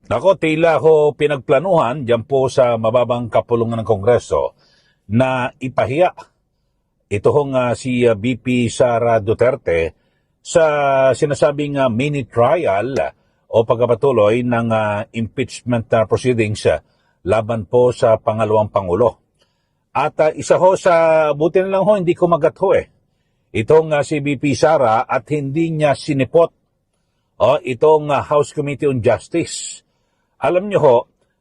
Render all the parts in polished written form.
Nako, tila ho pinagplanuhan dyan po sa mababang kapulungan ng Kongreso na ipahiya ito hong si VP Sara Duterte sa sinasabing mini trial o pagpapatuloy ng impeachment proceedings laban po sa pangalawang Pangulo. At isa ho sa, buti na lang ho, hindi kumagat ho itong si VP Sara at hindi niya sinipot itong House Committee on Justice. Alam nyo ho,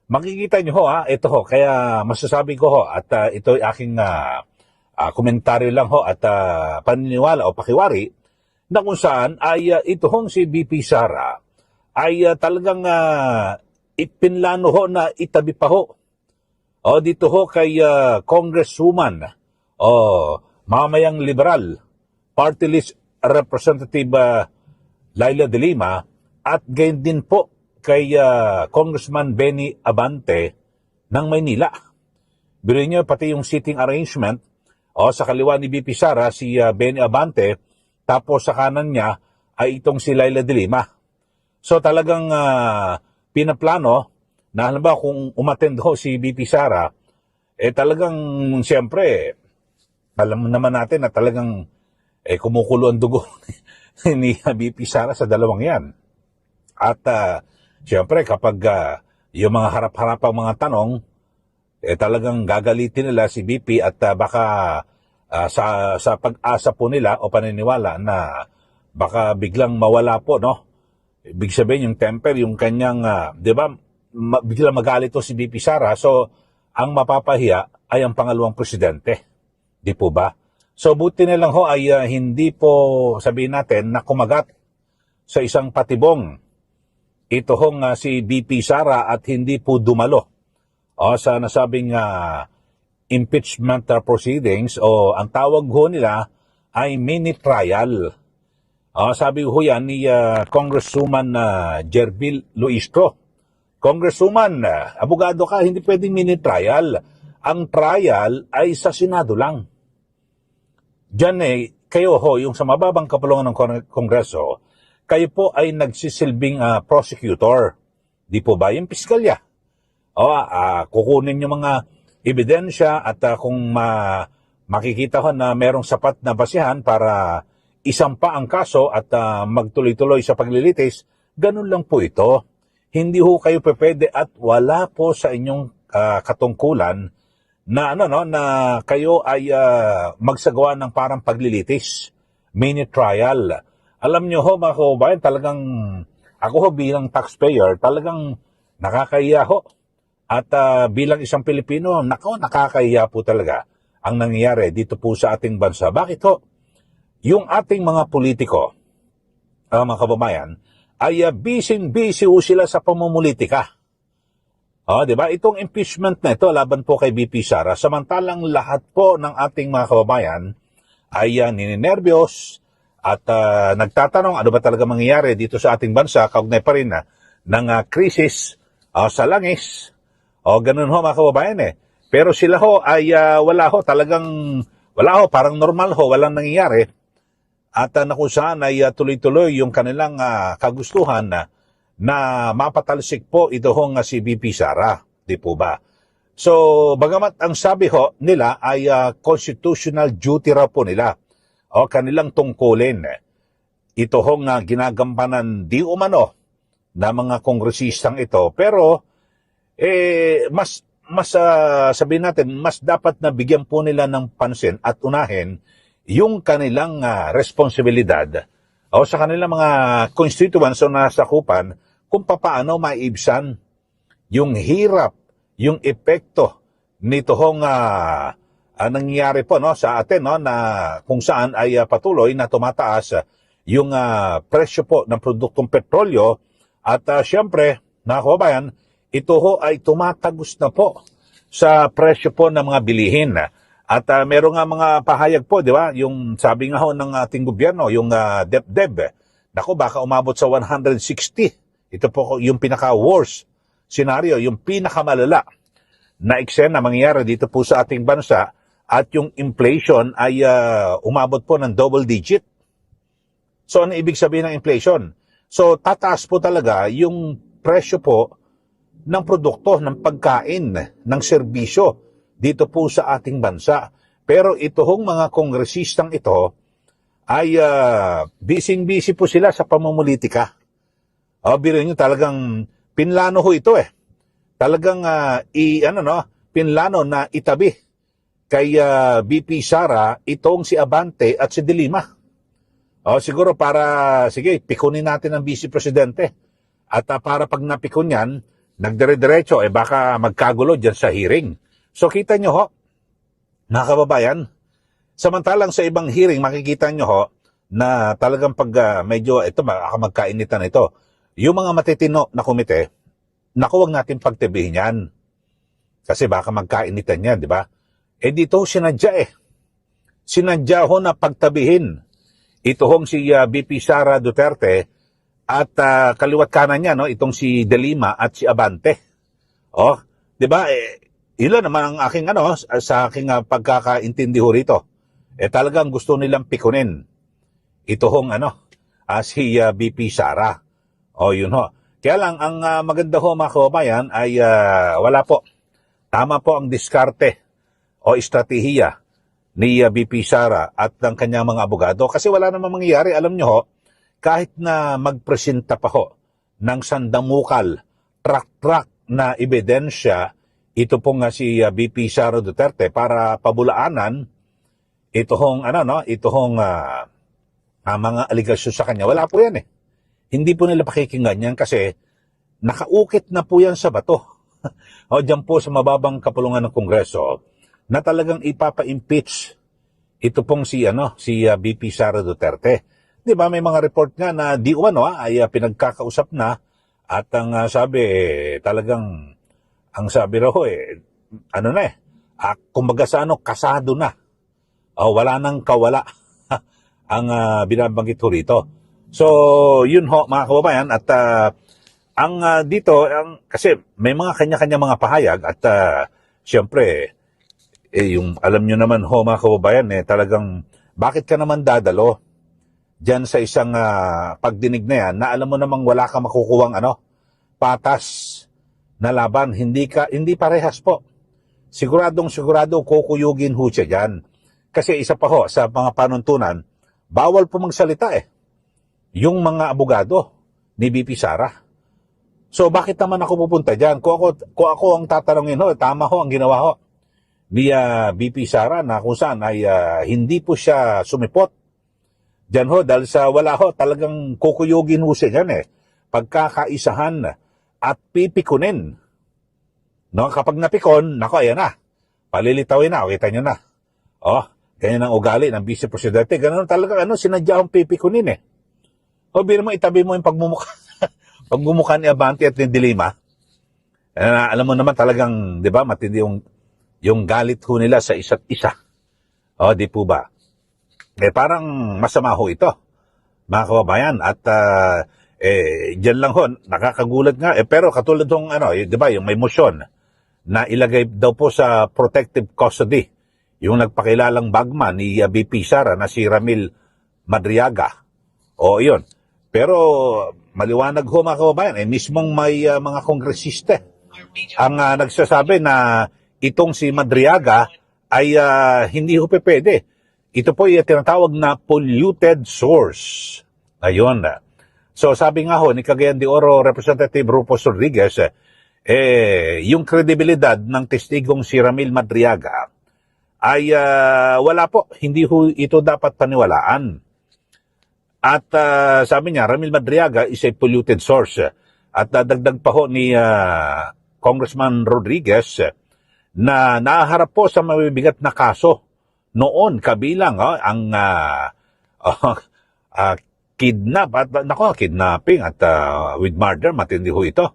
makikita nyo ho ito ho, kaya masasabi ko ho at ito ay aking komentaryo lang ho at paniniwala o pakiwari na kung saan ay ito hong si VP Sara ay talagang ipinlano ho na itabi pa ho. Dito ho kay Congresswoman mamayang liberal, party list representative Laila de Lima at gayon din po kay Congressman Benny Abante ng Maynila. Biruin niyo pati yung seating arrangement sa kaliwa ni VP Sara si Benny Abante, tapos sa kanan niya ay itong si Laila de Lima. So talagang pinaplano na halimbawa kung umattend ho si VP Sara, talagang siyempre alam naman natin na talagang kumukulo ang dugo ni VP Sara sa dalawang yan. At siyempre kapag yung mga harap-harapang mga tanong, talagang gagalitin nila si VP at baka sa pag-asa po nila o paniniwala na baka biglang mawala po, no? Ibig sabihin yung temper, yung kanyang, di ba, biglang magalit to si VP Sara, so ang mapapahiya ay ang pangalawang presidente. Di po ba? So buti na lang ho ay hindi po sabihin natin na kumagat sa isang patibong ito hong si VP Sara at hindi po dumalo sa nasabing impeachment proceedings o ang tawag ho nila ay mini trial. Sabi ho yan ni Congresswoman Jerbil Luistro. Congresswoman, abogado ka, hindi pwedeng mini trial. Ang trial ay sa Senado lang. Diyan kayo ho, yung sa mababang kapulungan ng Kongreso, kayo po ay nagsisilbing prosecutor. Di po ba? Yung piskalya. Kukunin yung mga ebidensya at kung makikita ko na merong sapat na basihan para isampa ang kaso at magtuloy-tuloy sa paglilitis, ganun lang po ito. Hindi ho kayo pwede at wala po sa inyong katungkulan na na kayo ay magsagawa ng parang paglilitis, mini trial. Alam nyo ho mga kababayan, talagang ako ho bilang taxpayer, talagang nakakahiya ho. At bilang isang Pilipino, nakakahiya po talaga ang nangyayari dito po sa ating bansa. Bakit ho? Yung ating mga politiko, mga kababayan, ay busy ho sila sa pamumulitika. Di ba? Itong impeachment na ito, laban po kay VP Sara, samantalang lahat po ng ating mga kababayan ay nininervyos at nagtatanong ano ba talaga mangyayari dito sa ating bansa, kaugnay pa rin ng krisis sa langis. Ganun ho mga kababayan Pero sila ho ay wala ho, parang normal ho, walang nangyayari. At na kung saan ay tuloy-tuloy yung kanilang kagustuhan na mapatalsik po ito hong si VP Sara. Di po ba? So, bagamat ang sabi ho nila ay constitutional duty raw po nila kanilang tungkulin. Ito hong ginagampanan di umano na mga kongresistang ito. Pero, mas sabihin natin, mas dapat na bigyan po nila ng pansin at unahin yung kanilang responsibilidad sa kanilang mga constituents o nasakupan kung paano maibsan yung hirap, yung epekto nito hong nangyayari po sa atin na kung saan ay patuloy na tumataas yung presyo po ng produktong petrolyo at syempre, mga kababayan, ito ho ay tumatagos na po sa presyo po ng mga bilihin. At meron nga mga pahayag po, di ba? Yung sabi nga ho ng ating gobyerno, yung DepDep, baka umabot sa 160. Ito po yung pinaka-worst scenario, yung pinakamalala na eksena mangyayari dito po sa ating bansa at yung inflation ay umabot po ng double digit. So ano ibig sabihin ng inflation? So tataas po talaga yung presyo po ng produkto, ng pagkain, ng serbisyo dito po sa ating bansa. Pero itong mga kongresistang ito ay busy-busy po sila sa pamumulitika. Biro nyo, talagang pinlano ho ito eh. Talagang pinlano na itabi kay VP Sara itong si Abante at si De Lima. Siguro para, sige, pikunin natin ang Vice Presidente. At para pag napikon yan, nagdire-diretso, baka magkagulo dyan sa hearing. So kita nyo ho, mga kababayan, samantalang sa ibang hearing, makikita nyo ho, na talagang pag medyo, ito, magkainitan ito. Yung mga matitino na komite, naku, huwag natin pagtibihin yan. Kasi baka magkainitan yan, di ba? Dito sinadya Sinadya ho na pagtabihin. Ito hong si VP Sara Duterte at kaliwat kanan niya, no, itong si De Lima at si Abante. Di ba? Ilan naman ang aking sa aking pagkakaintindi ho rito. Talagang gusto nilang pikunin. Ito hong si VP Sara. Yun ho. Kaya lang ang maganda ho mga kababayan ay wala po. Tama po ang diskarte o estratehiya ni VP Sara at ng kanyang mga abogado kasi wala namang mangyayari. Alam nyo ho, kahit na magpresenta pa ho ng sandamukal, track na ebidensya, ito pong si VP Sara Duterte para pabulaanan itoong mga aligasyon sa kanya. Wala po yan Hindi po nila pakikinggan yan kasi nakaukit na po yan sa bato. Diyan po sa mababang kapulungan ng Kongreso na talagang ipapa-impeach ito pong si VP Sara Duterte. 'Di ba may mga report nga na di umano ay pinagkakausap na at ang sabi talagang ang sabi raw kumbaga sa kasado na. Wala nang kawala ang binabanggit ho rito. So, yun ho mga kababayan at kasi may mga kanya-kanya mga pahayag at siyempre yung alam nyo naman ho mga kababayan talagang bakit ka naman dadalo dyan sa isang pagdinig na yan na alam mo namang wala ka makukuwang patas na laban, hindi parehas po. Siguro kukuyugin ho siya dyan. Kasi isa pa ho sa mga panuntunan, bawal po magsalita yung mga abogado ni VP Sara. So bakit naman ako pupunta dyan? Kung ako ang tatanungin ho, tama ho ang ginawa ho ni VP Sara na kung saan ay hindi po siya sumipot dyan ho dahil sa wala ho, talagang kukuyugin ho siya dyan pagkakaisahan at pipikunin. No, kapag napikon, nako ayan na. Palilitawin na, kita nyo na. Ganyan ang ugali ng Vice Presidente. Ganun talaga, sinadya akong pipikunin biro mo, itabi mo yung pagmumukha ni Abante at ni De Lima. Alam mo naman talagang, di ba, matindi yung galit ho nila sa isa't isa. Di po ba? Parang masama ho ito, mga kababayan. At dyan lang ho, nakakagulat nga. Pero katulad hong, di ba, yung may motion na ilagay daw po sa protective custody yung nagpakilalang bagman ni VP Sara na si Ramil Madriaga. Yun. Pero maliwanag ho mga kababayan, mismong may mga kongresista ang nagsasabi na itong si Madriaga ay hindi ho pwede. Ito po ay tinatawag na polluted source. Ayun. So sabi nga ho ni Cagayan de Oro Representative Rufus Rodriguez, yung kredibilidad ng testigong si Ramil Madriaga ay wala po. Hindi ho ito dapat paniwalaan. At sabi niya, Ramil Madriaga is a polluted source. At dagdag pa ho ni Congressman Rodriguez na naharap po sa mabibigat na kaso noon kabilang ang kidnapping at with murder, matindi ho ito.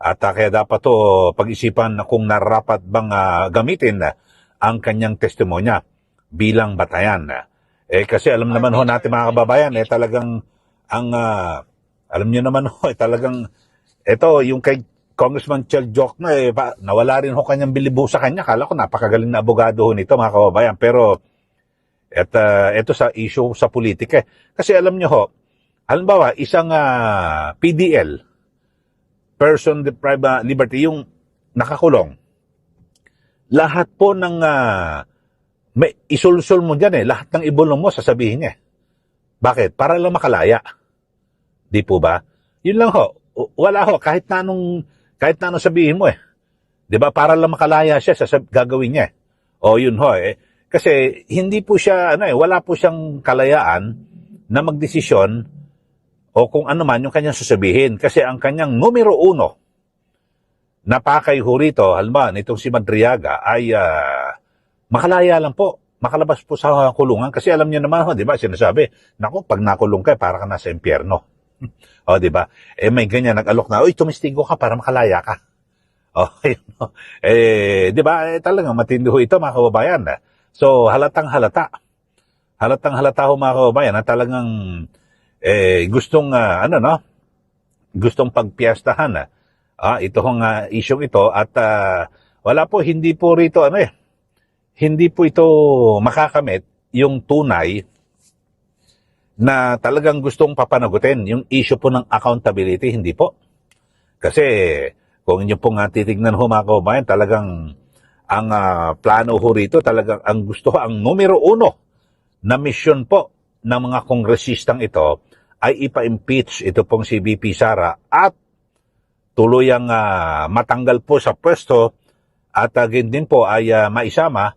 At kaya dapat to pag-isipan kung narapat bang gamitin ang kanyang testimonya bilang batayan. Kasi alam naman ho natin mga kababayan, talagang alam niyo naman ho, talagang ito yung kay Congressman Chel Jokna, nawala rin ho kanyang bilibo sa kanya. Kala ko napakagaling na abogado ho nito mga kababayan. Pero ito sa issue sa politika. Kasi alam niyo ho, halimbawa isang PDL person deprived liberty, yung nakakulong, lahat po ng may isulsul mo dyan lahat ng ibulong mo, sasabihin niya. Bakit? Para lang makalaya. Di po ba? Yun lang ho. Wala ho. Kahit na anong sabihin mo Di ba? Para lang makalaya siya, gagawin niya. O yun ho Kasi hindi po siya, wala po siyang kalayaan na magdesisyon o kung ano man yung kanyang sasabihin. Kasi ang kanyang numero 1 na pakay ho rito, halimbawa, nitong si Madriaga, ay makalaya lang po. Makalabas po sa kulungan. Kasi alam niyo naman, di ba, sinasabi, naku, pag nakulong ka, para ka nasa impyerno. O, di ba? May ganyan, nag-alok na, uy, tumistigo ka para makalaya ka. O, di ba, talagang matindi ho ito, mga kababayan. So, halatang halata ho, mga kababayan, na talagang gustong, gustong pagpiyastahan, ito hong isyong ito, at wala po, hindi po rito, hindi po ito makakamit yung tunay na talagang gustong papanagutin. Yung issue po ng accountability, hindi po. Kasi kung inyo pong titignan ho, mga kababayan, talagang ang plano ho rito, talagang ang gusto, ang numero 1 na mission po ng mga kongresistang ito ay ipa-impeach ito pong si VP Sara at tuluyang matanggal po sa pwesto at din po ay maisama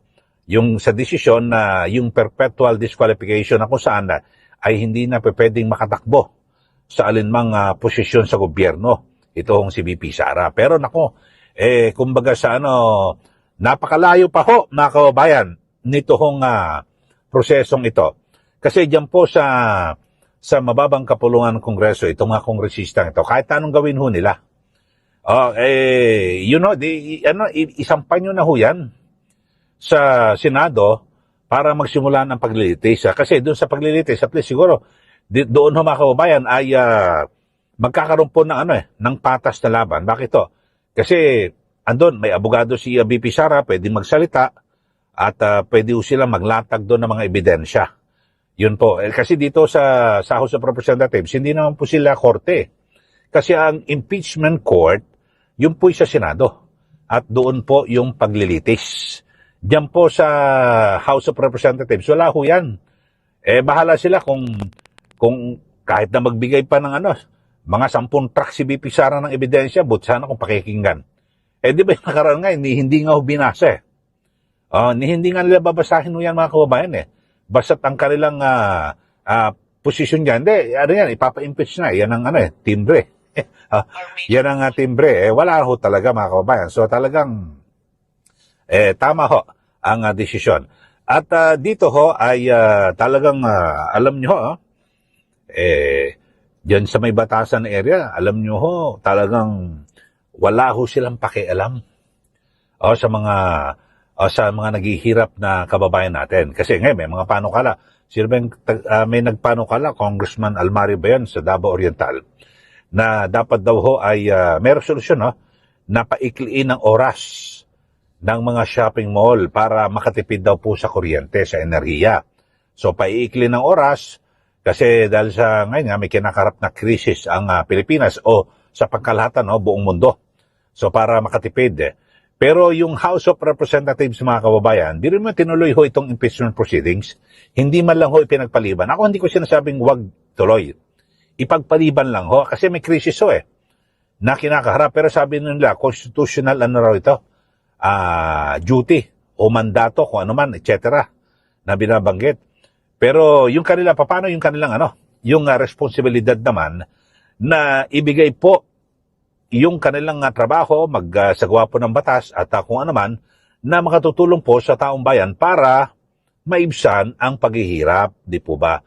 yung sa desisyon na yung perpetual disqualification na kung saan ay hindi na pwedeng makatakbo sa alinmang posisyon sa gobyerno itong si VP Sara. Pero nako, kumbaga sa napakalayo pa ho, mga kababayan, nito hong prosesong ito. Kasi diyan po sa mababang kapulungan ng Kongreso, itong mga kongresistang ito, kahit anong gawin ho nila, isampan nyo na ho yan sa Senado para magsimula ng paglilitis. Kasi doon sa paglilitis, at least siguro, doon ho, mga kababayan, ay magkakaroon po ng patas na laban. Bakit to? Kasi andun, may abogado si VP Sara, pwede magsalita at pwede ho sila maglatag doon ng mga ebidensya. Yun po. Kasi dito sa House of Representatives, hindi naman po sila korte. Kasi ang impeachment court, yun po sa Senado. At doon po yung paglilitis. Diyan po sa House of Representatives, wala ho yan. Bahala sila kung kahit na magbigay pa ng mga 10 truck si VP Sara ng ebidensya, but sana kung pakikinggan. Di ba yung nakaraan nga, hindi nga ho binasa hindi nga nila babasahin ho yan, mga kababayan Basta't ang kanilang posisyon dyan, ipapa-impeach na. Yan ang timbre. Yan ang timbre. Wala ho talaga, mga kababayan. So talagang tama ho ang desisyon. At dito ho ay talagang alam nyo ho, dyan sa may batasan area, alam nyo ho, talagang wala ho silang pakialam sa mga naghihirap na kababayan natin. Kasi ngayon may mga panukala. May nagpanukala, Congressman Almario ba yan sa Davao Oriental, na dapat daw ho ay may resolusyon na paikliin ng oras ng mga shopping mall para makatipid daw po sa kuryente, sa enerhiya. So, paiikli ng oras kasi dahil sa ngayon may kinakarap na krisis ang Pilipinas o sa pangkalahatan buong mundo. So, para makatipid. Pero yung House of Representatives, mga kababayan, di rin mo tinuloy ho itong impeachment proceedings. Hindi man lang ho ipinagpaliban. Ako hindi ko sinasabing wag tuloy. Ipagpaliban lang ho kasi may krisis na kinakaharap. Pero sabi nila, constitutional raw ito. Duty o mandato, kung ano man, etc. na binabanggit. Pero yung kanila, paano yung kanilang yung responsibilidad naman na ibigay po yung kanilang trabaho, magsagawa po ng batas at kung ano man, na makatutulong po sa taong bayan para maibsan ang paghihirap, di po ba?